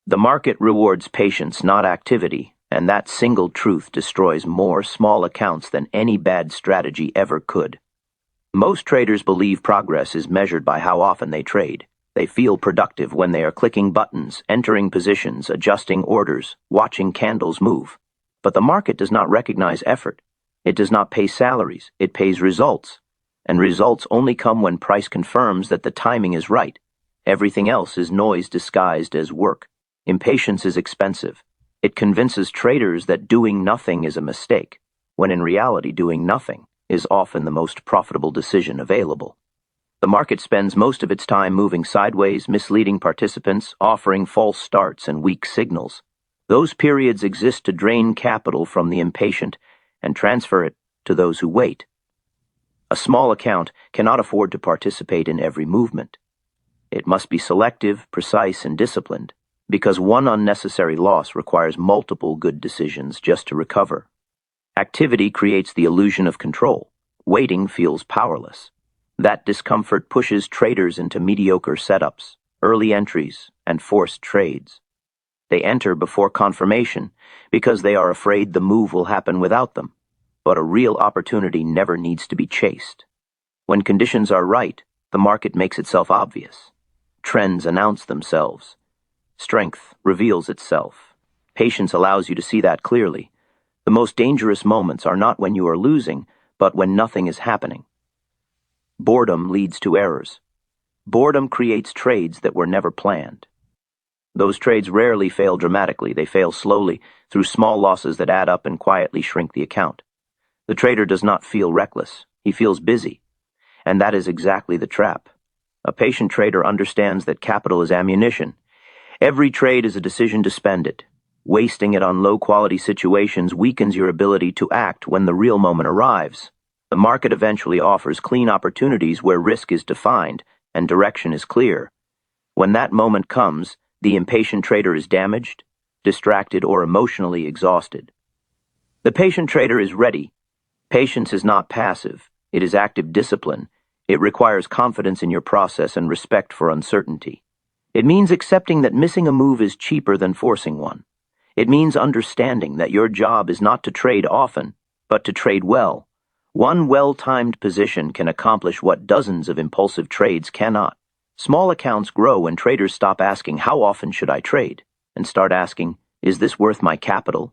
The market rewards patience, not activity, and that single truth destroys more small accounts than any bad strategy ever could. Most traders believe progress is measured by how often they trade. They feel productive when they are clicking buttons, entering positions, adjusting orders, watching candles move. But the market does not recognize effort. It does not pay salaries. It pays results. And results only come when price confirms that the timing is right. Everything else is noise disguised as work. Impatience is expensive. It convinces traders that doing nothing is a mistake, when in reality doing nothing is often the most profitable decision available. The market spends most of its time moving sideways, misleading participants, offering false starts and weak signals. Those periods exist to drain capital from the impatient and transfer it to those who wait. A small account cannot afford to participate in every movement. It must be selective, precise, and disciplined, because one unnecessary loss requires multiple good decisions just to recover. Activity creates the illusion of control. Waiting feels powerless. That discomfort pushes traders into mediocre setups, early entries, and forced trades. They enter before confirmation because they are afraid the move will happen without them. But a real opportunity never needs to be chased. When conditions are right, the market makes itself obvious. Trends announce themselves. Strength reveals itself. Patience allows you to see that clearly. The most dangerous moments are not when you are losing, but when nothing is happening. Boredom leads to errors. Boredom creates trades that were never planned. Those trades rarely fail dramatically. They fail slowly, through small losses that add up and quietly shrink the account. The trader does not feel reckless. He feels busy. And that is exactly the trap. A patient trader understands that capital is ammunition. Every trade is a decision to spend it. Wasting it on low-quality situations weakens your ability to act when the real moment arrives. The market eventually offers clean opportunities where risk is defined and direction is clear. When that moment comes, the impatient trader is damaged, distracted, or emotionally exhausted. The patient trader is ready. Patience is not passive. It is active discipline. It requires confidence in your process and respect for uncertainty. It means accepting that missing a move is cheaper than forcing one. It means understanding that your job is not to trade often, but to trade well. One well-timed position can accomplish what dozens of impulsive trades cannot. Small accounts grow when traders stop asking, "How often should I trade?" and start asking, "Is this worth my capital?"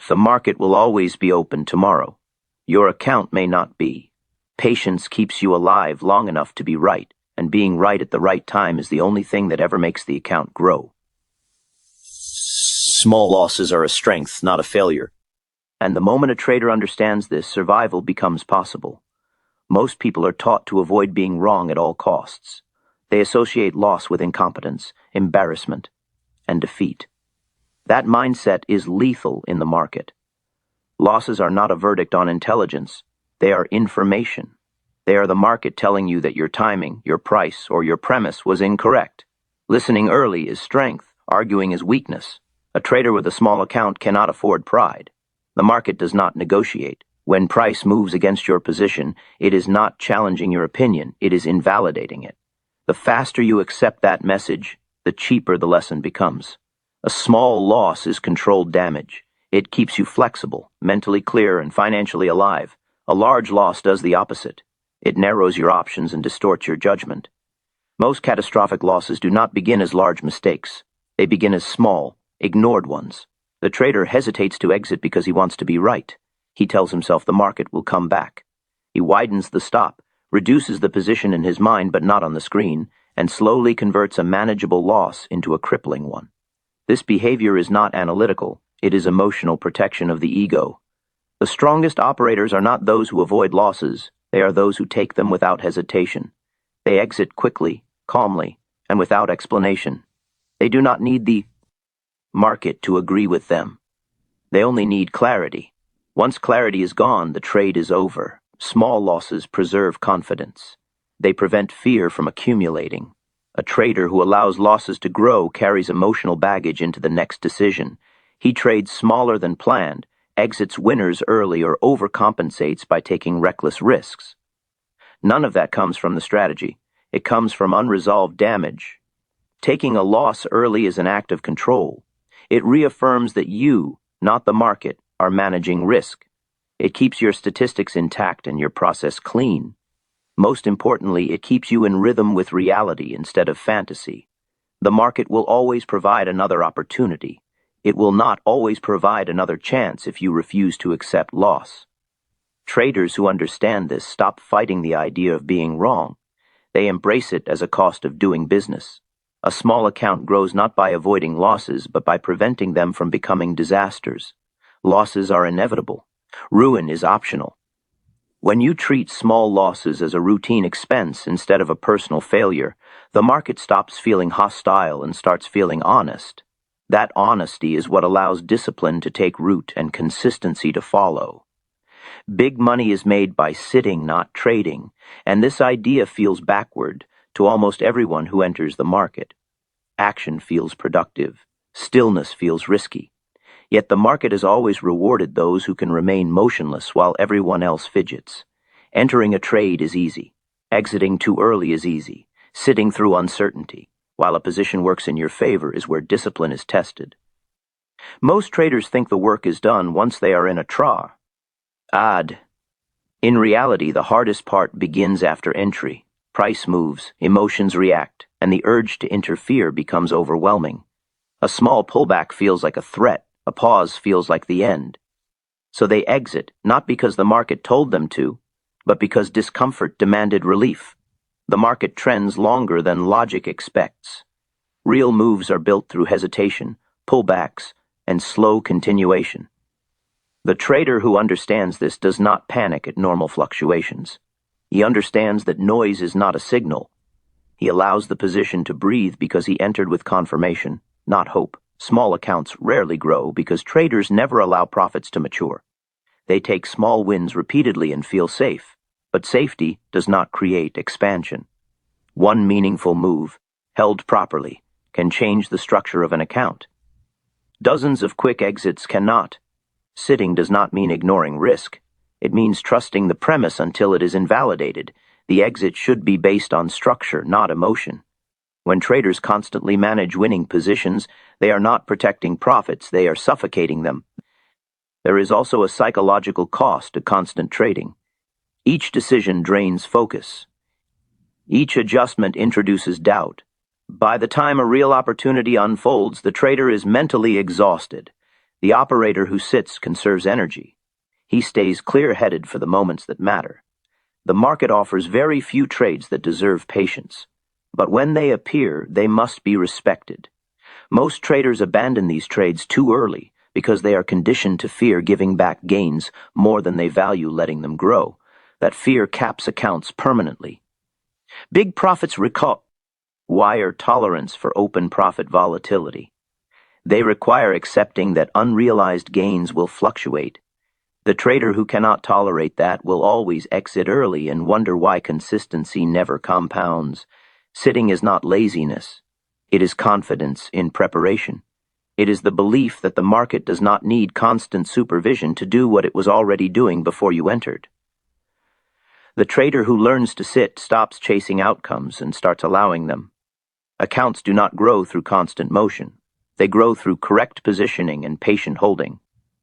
The market will always be open tomorrow. Your account may not be. Patience keeps you alive long enough to be right, and being right at the right time is the only thing that ever makes the account grow. Small losses are a strength, not a failure. And the moment a trader understands this, survival becomes possible. Most people are taught to avoid being wrong at all costs. They associate loss with incompetence, embarrassment, and defeat. That mindset is lethal in the market. Losses are not a verdict on intelligence. They are information. They are the market telling you that your timing, your price, or your premise was incorrect. Listening early is strength. Arguing is weakness. A trader with a small account cannot afford pride. The market does not negotiate. When price moves against your position, it is not challenging your opinion, it is invalidating it. The faster you accept that message, the cheaper the lesson becomes. A small loss is controlled damage. It keeps you flexible, mentally clear, and financially alive. A large loss does the opposite. It narrows your options and distorts your judgment. Most catastrophic losses do not begin as large mistakes. They begin as small, ignored ones. The trader hesitates to exit because he wants to be right. He tells himself the market will come back. He widens the stop, reduces the position in his mind but not on the screen, and slowly converts a manageable loss into a crippling one. This behavior is not analytical. It is emotional protection of the ego. The strongest operators are not those who avoid losses. They are those who take them without hesitation. They exit quickly, calmly, and without explanation. They do not need the market to agree with them. They only need clarity. Once clarity is gone, the trade is over. Small losses preserve confidence. They prevent fear from accumulating. A trader who allows losses to grow carries emotional baggage into the next decision. He trades smaller than planned, exits winners early, or overcompensates by taking reckless risks. None of that comes from the strategy. It comes from unresolved damage. Taking a loss early is an act of control. It reaffirms that you, not the market, are managing risk. It keeps your statistics intact and your process clean. Most importantly, it keeps you in rhythm with reality instead of fantasy. The market will always provide another opportunity. It will not always provide another chance if you refuse to accept loss. Traders who understand this stop fighting the idea of being wrong. They embrace it as a cost of doing business. A small account grows not by avoiding losses, but by preventing them from becoming disasters. Losses are inevitable. Ruin is optional. When you treat small losses as a routine expense instead of a personal failure, the market stops feeling hostile and starts feeling honest. That honesty is what allows discipline to take root and consistency to follow. Big money is made by sitting, not trading, and this idea feels backward to almost everyone who enters the market. Action feels productive. Stillness feels risky. Yet the market has always rewarded those who can remain motionless while everyone else fidgets. Entering a trade is easy. Exiting too early is easy. Sitting through uncertainty, while a position works in your favor, is where discipline is tested. Most traders think the work is done once they are in a TRA. In reality, the hardest part begins after entry. Price moves, emotions react, and the urge to interfere becomes overwhelming. A small pullback feels like a threat. A pause feels like the end. So they exit, not because the market told them to, but because discomfort demanded relief. The market trends longer than logic expects. Real moves are built through hesitation, pullbacks, and slow continuation. The trader who understands this does not panic at normal fluctuations. He understands that noise is not a signal. He allows the position to breathe because he entered with confirmation, not hope. Small accounts rarely grow because traders never allow profits to mature. They take small wins repeatedly and feel safe, but safety does not create expansion. One meaningful move, held properly, can change the structure of an account. Dozens of quick exits cannot. Sitting does not mean ignoring risk. It means trusting the premise until it is invalidated. The exit should be based on structure, not emotion. When traders constantly manage winning positions, they are not protecting profits, they are suffocating them. There is also a psychological cost to constant trading. Each decision drains focus. Each adjustment introduces doubt. By the time a real opportunity unfolds, the trader is mentally exhausted. The operator who sits conserves energy. He stays clear-headed for the moments that matter. The market offers very few trades that deserve patience. But when they appear, they must be respected. Most traders abandon these trades too early because they are conditioned to fear giving back gains more than they value letting them grow. That fear caps accounts permanently. Big profits require tolerance for open profit volatility. They require accepting that unrealized gains will fluctuate. The trader who cannot tolerate that will always exit early and wonder why consistency never compounds. Sitting is not laziness. It is confidence in preparation. It is the belief that the market does not need constant supervision to do what it was already doing before you entered. The trader who learns to sit stops chasing outcomes and starts allowing them. Accounts do not grow through constant motion. They grow through correct positioning and patient holding.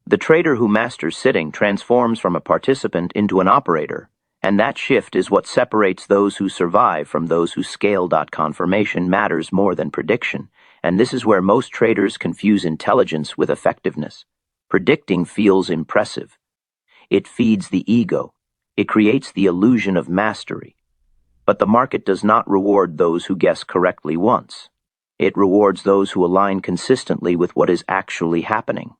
The trader who masters sitting transforms from a participant into an operator, and that shift is what separates those who survive from those who scale. Confirmation matters more than prediction, and this is where most traders confuse intelligence with effectiveness. Predicting feels impressive. It feeds the ego. It creates the illusion of mastery. But the market does not reward those who guess correctly once. It rewards those who align consistently with what is actually happening.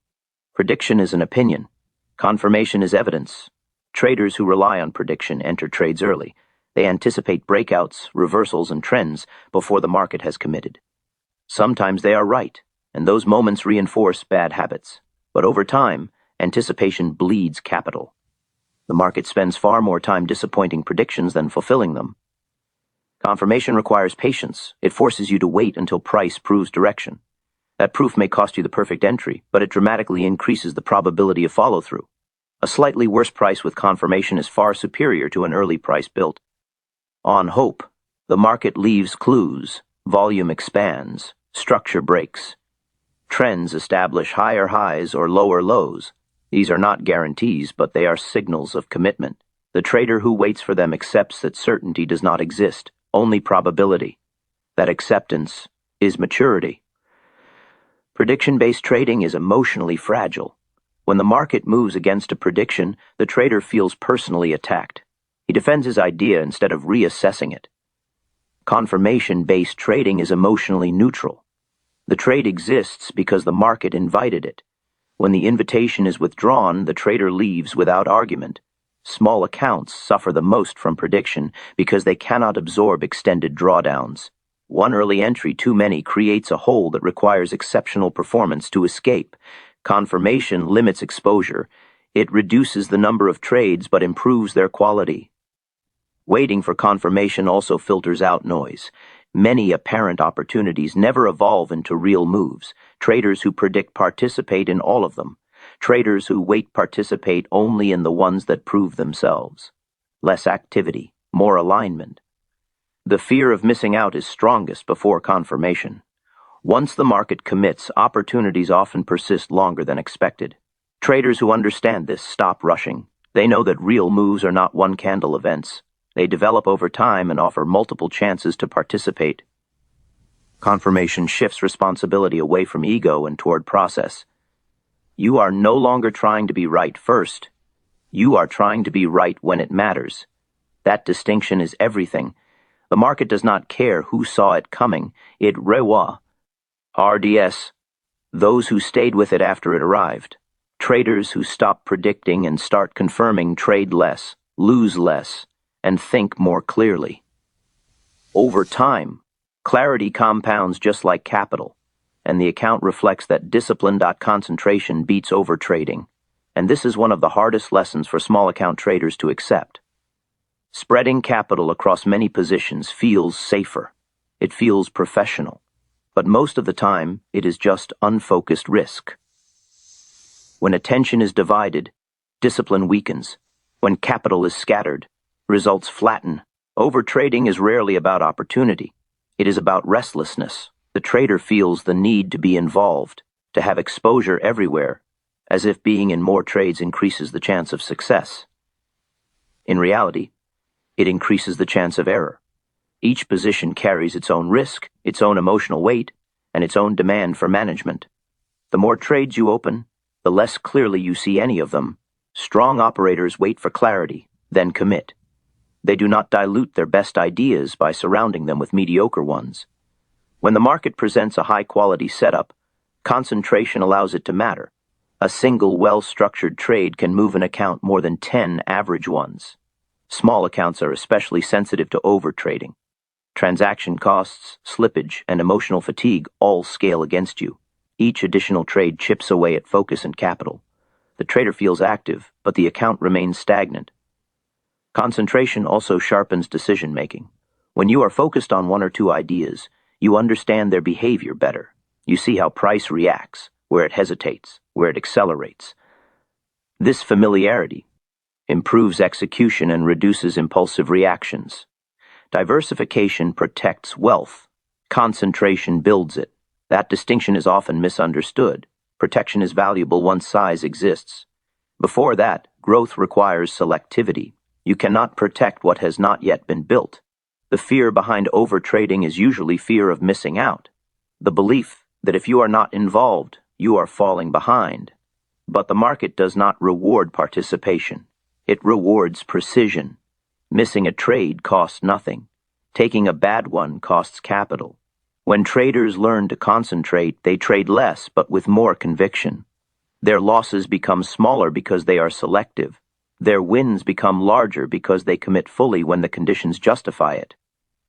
Prediction is an opinion. Confirmation is evidence. Traders who rely on prediction enter trades early. They anticipate breakouts, reversals, and trends before the market has committed. Sometimes they are right, and those moments reinforce bad habits. But over time, anticipation bleeds capital. The market spends far more time disappointing predictions than fulfilling them. Confirmation requires patience. It forces you to wait until price proves direction. That proof may cost you the perfect entry, but it dramatically increases the probability of follow-through. A slightly worse price with confirmation is far superior to an early price built on hope. The market leaves clues. Volume expands, structure breaks. Trends establish higher highs or lower lows. These are not guarantees, but they are signals of commitment. The trader who waits for them accepts that certainty does not exist, only probability. That acceptance is maturity. Prediction-based trading is emotionally fragile. When the market moves against a prediction, the trader feels personally attacked. He defends his idea instead of reassessing it. Confirmation-based trading is emotionally neutral. The trade exists because the market invited it. When the invitation is withdrawn, the trader leaves without argument. Small accounts suffer the most from prediction because they cannot absorb extended drawdowns. One early entry too many creates a hole that requires exceptional performance to escape. Confirmation limits exposure. It reduces the number of trades but improves their quality. Waiting for confirmation also filters out noise. Many apparent opportunities never evolve into real moves. Traders who predict participate in all of them. Traders who wait participate only in the ones that prove themselves. Less activity, more alignment. The fear of missing out is strongest before confirmation. Once the market commits, opportunities often persist longer than expected. Traders who understand this stop rushing. They know that real moves are not one-candle events. They develop over time and offer multiple chances to participate. Confirmation shifts responsibility away from ego and toward process. You are no longer trying to be right first. You are trying to be right when it matters. That distinction is everything. The market does not care who saw it coming. It revoit. RDS. Those who stayed with it after it arrived. Traders who stop predicting and start confirming trade less, lose less, and think more clearly. Over time, clarity compounds just like capital, and the account reflects that discipline.concentration beats overtrading, and this is one of the hardest lessons for small account traders to accept. Spreading capital across many positions feels safer. It feels professional. But most of the time, it is just unfocused risk. When attention is divided, discipline weakens. When capital is scattered, results flatten. Overtrading is rarely about opportunity. It is about restlessness. The trader feels the need to be involved, to have exposure everywhere, as if being in more trades increases the chance of success. In reality, it increases the chance of error. Each position carries its own risk, its own emotional weight, and its own demand for management. The more trades you open, the less clearly you see any of them. Strong operators wait for clarity, then commit. They do not dilute their best ideas by surrounding them with mediocre ones. When the market presents a high-quality setup, concentration allows it to matter. A single well-structured trade can move an account more than 10 average ones. Small accounts are especially sensitive to overtrading. Transaction costs, slippage, and emotional fatigue all scale against you. Each additional trade chips away at focus and capital. The trader feels active, but the account remains stagnant. Concentration also sharpens decision-making. When you are focused on one or two ideas, you understand their behavior better. You see how price reacts, where it hesitates, where it accelerates. This familiarity improves execution and reduces impulsive reactions. Diversification protects wealth. Concentration builds it. That distinction is often misunderstood. Protection is valuable once size exists. Before that, growth requires selectivity. You cannot protect what has not yet been built. The fear behind overtrading is usually fear of missing out. The belief that if you are not involved, you are falling behind. But the market does not reward participation. It rewards precision. Missing a trade costs nothing. Taking a bad one costs capital. When traders learn to concentrate, they trade less but with more conviction. Their losses become smaller because they are selective. Their wins become larger because they commit fully when the conditions justify it.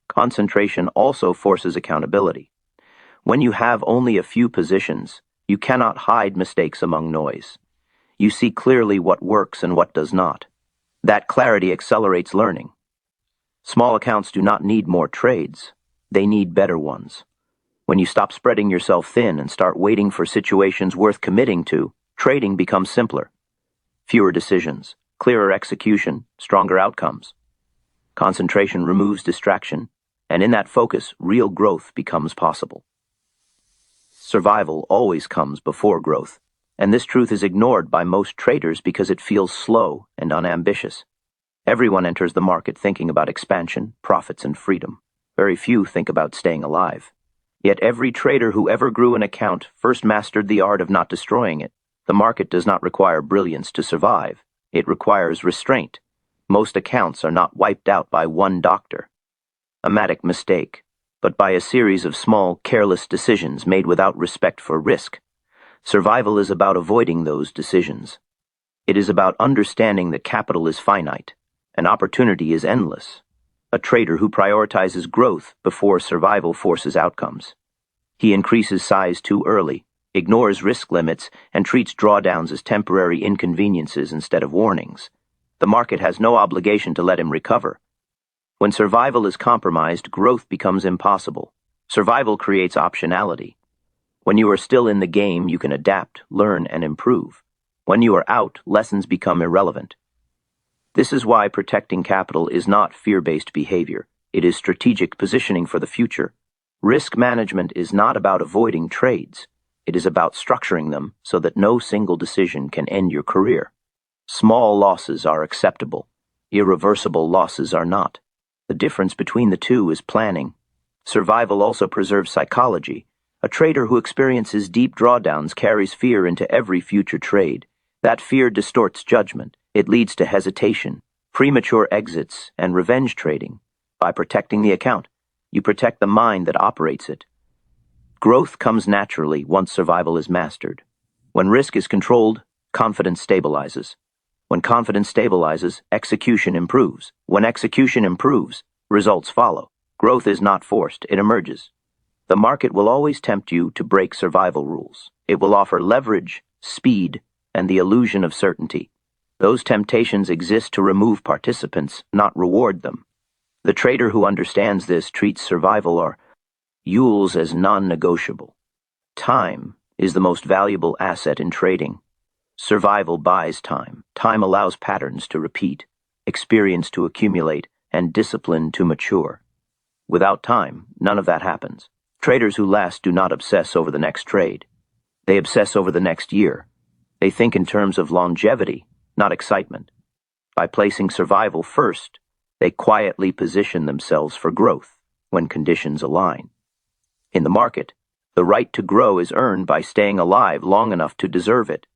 Concentration also forces accountability. When you have only a few positions, you cannot hide mistakes among noise. You see clearly what works and what does not. That clarity accelerates learning. Small accounts do not need more trades. They need better ones. When you stop spreading yourself thin and start waiting for situations worth committing to, trading becomes simpler. Fewer decisions, clearer execution, stronger outcomes. Concentration removes distraction. And in that focus, real growth becomes possible. Survival always comes before growth, and this truth is ignored by most traders because it feels slow and unambitious. Everyone enters the market thinking about expansion, profits, and freedom. Very few think about staying alive. Yet every trader who ever grew an account first mastered the art of not destroying it. The market does not require brilliance to survive. It requires restraint. Most accounts are not wiped out by one doctor. A matic mistake, but by a series of small, careless decisions made without respect for risk. Survival is about avoiding those decisions. It is about understanding that capital is finite, and opportunity is endless. A trader who prioritizes growth before survival forces outcomes. He increases size too early, ignores risk limits, and treats drawdowns as temporary inconveniences instead of warnings. The market has no obligation to let him recover. When survival is compromised, growth becomes impossible. Survival creates optionality. When you are still in the game, you can adapt, learn, and improve. When you are out, lessons become irrelevant. This is why protecting capital is not fear-based behavior. It is strategic positioning for the future. Risk management is not about avoiding trades. It is about structuring them so that no single decision can end your career. Small losses are acceptable. Irreversible losses are not. The difference between the two is planning. Survival also preserves psychology. A trader who experiences deep drawdowns carries fear into every future trade. That fear distorts judgment. It leads to hesitation, premature exits, and revenge trading. By protecting the account, you protect the mind that operates it. Growth comes naturally once survival is mastered. When risk is controlled, confidence stabilizes. When confidence stabilizes, execution improves. When execution improves, results follow. Growth is not forced, it emerges. The market will always tempt you to break survival rules. It will offer leverage, speed, and the illusion of certainty. Those temptations exist to remove participants, not reward them. The trader who understands this treats survival or yules as non-negotiable. Time is the most valuable asset in trading. Survival buys time. Time allows patterns to repeat, experience to accumulate, and discipline to mature. Without time, none of that happens. Traders who last do not obsess over the next trade. They obsess over the next year. They think in terms of longevity, not excitement. By placing survival first, they quietly position themselves for growth when conditions align. In the market, the right to grow is earned by staying alive long enough to deserve it.